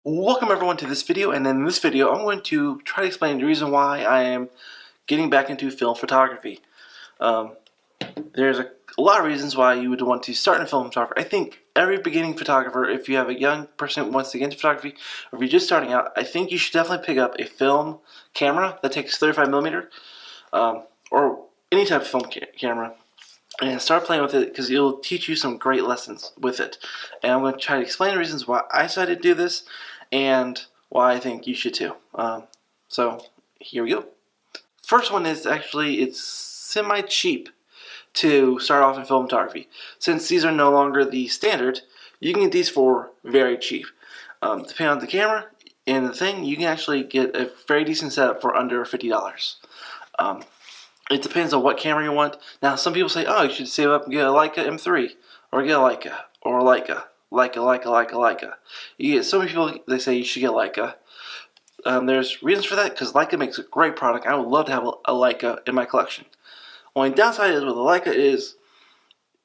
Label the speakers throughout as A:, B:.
A: Welcome everyone to this video, and in this video I'm going to try to explain the reason why I am getting back into film photography. There's a lot of reasons why you would want to start in film photography. I think every beginning photographer, if you have a young person who wants to get into photography, or if you're just starting out, I think you should definitely pick up a film camera that takes 35mm, or any type of film camera, and start playing with it because it'll teach you some great lessons with it. And I'm going to try to explain the reasons why I decided to do this and why I think you should too. So here we go. First one is actually it's semi-cheap to start off in film photography. Since these are no longer the standard, you can get these for very cheap. Depending on the camera and the thing, you can actually get a very decent setup for under $50. It depends on what camera you want. Now, some people say, oh, you should save up and get a Leica M3, or get a Leica, or a Leica. You get so many people, they say you should get Leica. There's reasons for that, because Leica makes a great product. I would love to have a Leica in my collection. Only downside is with a Leica is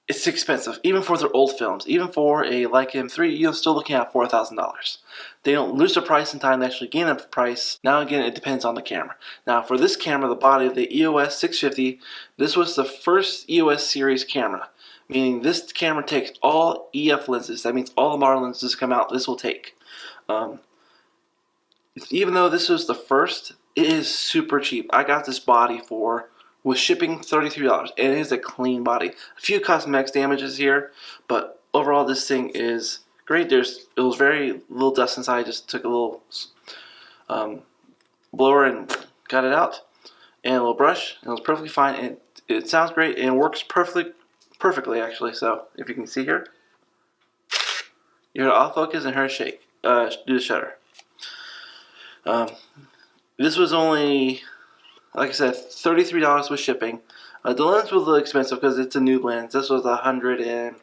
A: it's expensive, even for their old films. Even for a Leica M3, you're still looking at $4,000. They don't lose their price in time, they actually gain a price. Now again, it depends on the camera. Now for this camera, the body of the EOS 650, this was the first EOS series camera. Meaning this camera takes all EF lenses. That means all the modern lenses come out, this will take. Even though this was the first, it is super cheap. I got this body with shipping $33, and it is a clean body. A few cosmetics damages here, but overall this thing is great. It was very little dust inside. I just took a little blower and got it out, and a little brush, and it was perfectly fine. And it sounds great and works perfectly actually. So if you can see here, you hear it autofocus and hear it shake, do the shutter. This was only, like I said, $33 with shipping. The lens was a little expensive because it's a new lens. This was $118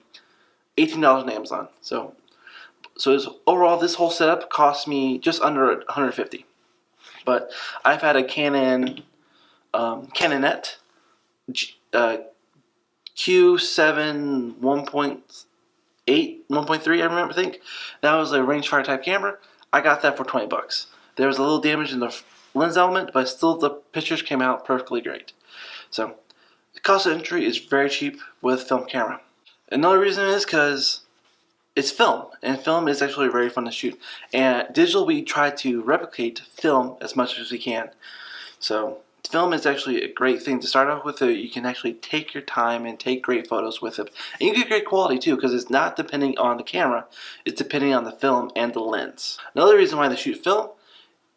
A: on Amazon. So overall, this whole setup cost me just under $150. But I've had a Canon Canonette Q7 1.3, I think. That was a rangefinder type camera. I got that for $20. There was a little damage in the lens element, but still the pictures came out perfectly great. So the cost of entry is very cheap with film camera. Another reason is because it's film, and film is actually very fun to shoot. And digital, we try to replicate film as much as we can. So film is actually a great thing to start off with. You can actually take your time and take great photos with it. And you get great quality too, because it's not depending on the camera, it's depending on the film and the lens. Another reason why they shoot film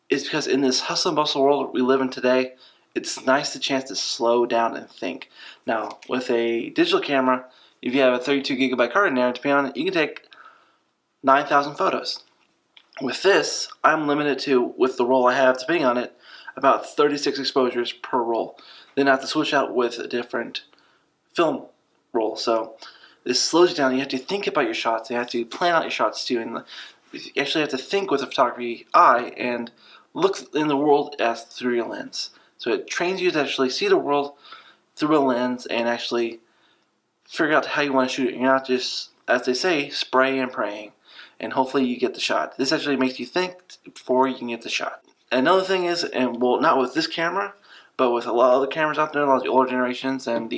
A: is because in this hustle and bustle world we live in today, it's nice the chance to slow down and think. Now, with a digital camera, if you have a 32GB card in there, depending on it, you can take 9,000 photos. With this, I'm limited to, with the roll I have, depending on it, about 36 exposures per roll. Then I have to switch out with a different film roll. So this slows you down. You have to think about your shots. You have to plan out your shots too. And you actually have to think with a photography eye and look in the world as through your lens. So it trains you to actually see the world through a lens and actually figure out how you want to shoot it. You're not just, as they say, spraying and praying, and hopefully you get the shot. This actually makes you think before you can get the shot. Another thing is, and well, not with this camera, but with a lot of other cameras out there, a lot of the older generations, and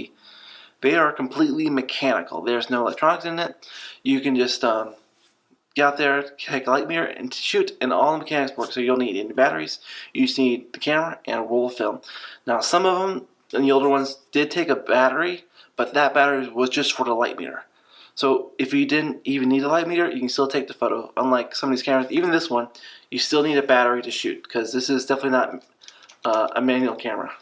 A: they are completely mechanical. There's no electronics in it. You can just get out there, take a light mirror, and shoot, and all the mechanics work. So you don't need any batteries. You just need the camera and a roll of film. Now, some of them, and the older ones, did take a battery, but that battery was just for the light mirror. So if you didn't even need a light meter, you can still take the photo. Unlike some of these cameras, even this one, you still need a battery to shoot, because this is definitely not a manual camera.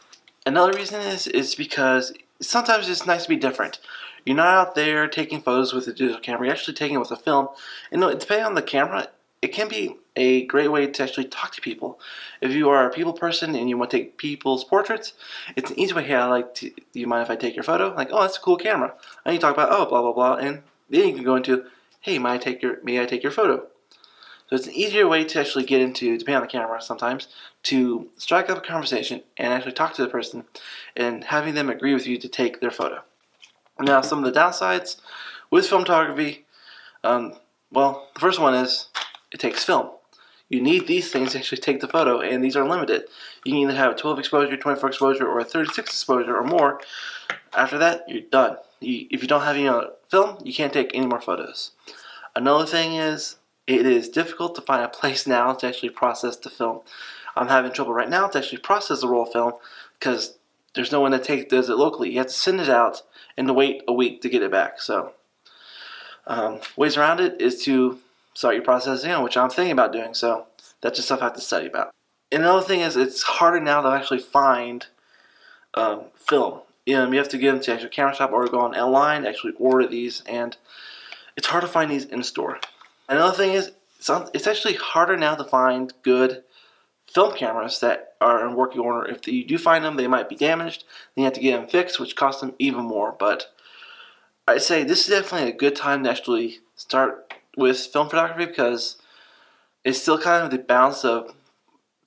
A: Another reason is because sometimes it's nice to be different. You're not out there taking photos with a digital camera, you're actually taking it with a film. And depending on the camera, it can be a great way to actually talk to people. If you are a people person and you want to take people's portraits, it's an easy way. Hey, do you mind if I take your photo? Like, oh, that's a cool camera. And you talk about, oh, blah blah blah, and then you can go into, hey, may I take your photo? So it's an easier way to actually get into, depending on the camera sometimes, to strike up a conversation and actually talk to the person and having them agree with you to take their photo. Now, some of the downsides with film photography, well, the first one is it takes film. You need these things to actually take the photo, and these are limited. You can either have a 12 exposure, 24 exposure, or a 36 exposure or more. After that, you're done. If you don't have any film, you can't take any more photos. Another thing is, it is difficult to find a place now to actually process the film. I'm having trouble right now to actually process the roll film because there's no one that does it locally. You have to send it out and to wait a week to get it back. So ways around it is to start your processing, which I'm thinking about doing. So that's just stuff I have to study about. And another thing is, it's harder now to actually find film. You have to get them to actual camera shop or go online to actually order these, and it's hard to find these in store. Another thing is, it's actually harder now to find good film cameras that are in working order. If you do find them, they might be damaged. Then you have to get them fixed, which costs them even more. But I'd say this is definitely a good time to actually start with film photography, because it's still kind of the balance of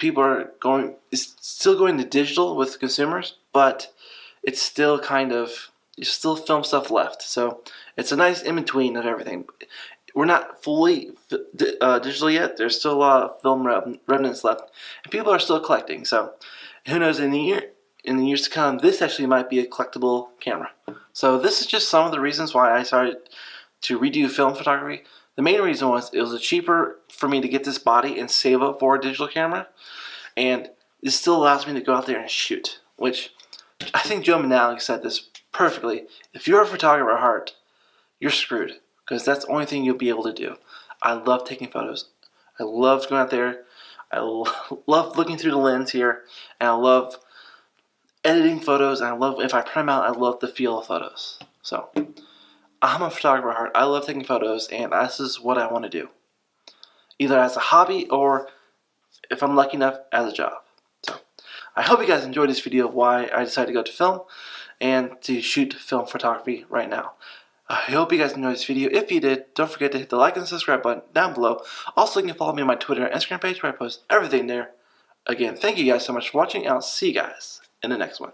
A: it's still going to digital with consumers, but it's still you still film stuff left. So it's a nice in-between of everything. We're not fully digital yet. There's still a lot of film remnants left, and people are still collecting. So who knows, in the years to come, this actually might be a collectible camera. So this is just some of the reasons why I started to redo film photography. The main reason was it was cheaper for me to get this body and save up for a digital camera, and this still allows me to go out there and shoot, which I think Joe Manalik said this perfectly. If you're a photographer at heart, you're screwed, because that's the only thing you'll be able to do. I love taking photos. I love going out there. I love looking through the lens here, and I love editing photos, and I love, if I print them out, I love the feel of photos. So I'm a photographer at heart. I love taking photos, and this is what I want to do, either as a hobby or, if I'm lucky enough, as a job. So I hope you guys enjoyed this video of why I decided to go to film and to shoot film photography right now. I hope you guys enjoyed this video. If you did, don't forget to hit the like and subscribe button down below. Also, you can follow me on my Twitter and Instagram page where I post everything there. Again, thank you guys so much for watching, and I'll see you guys in the next one.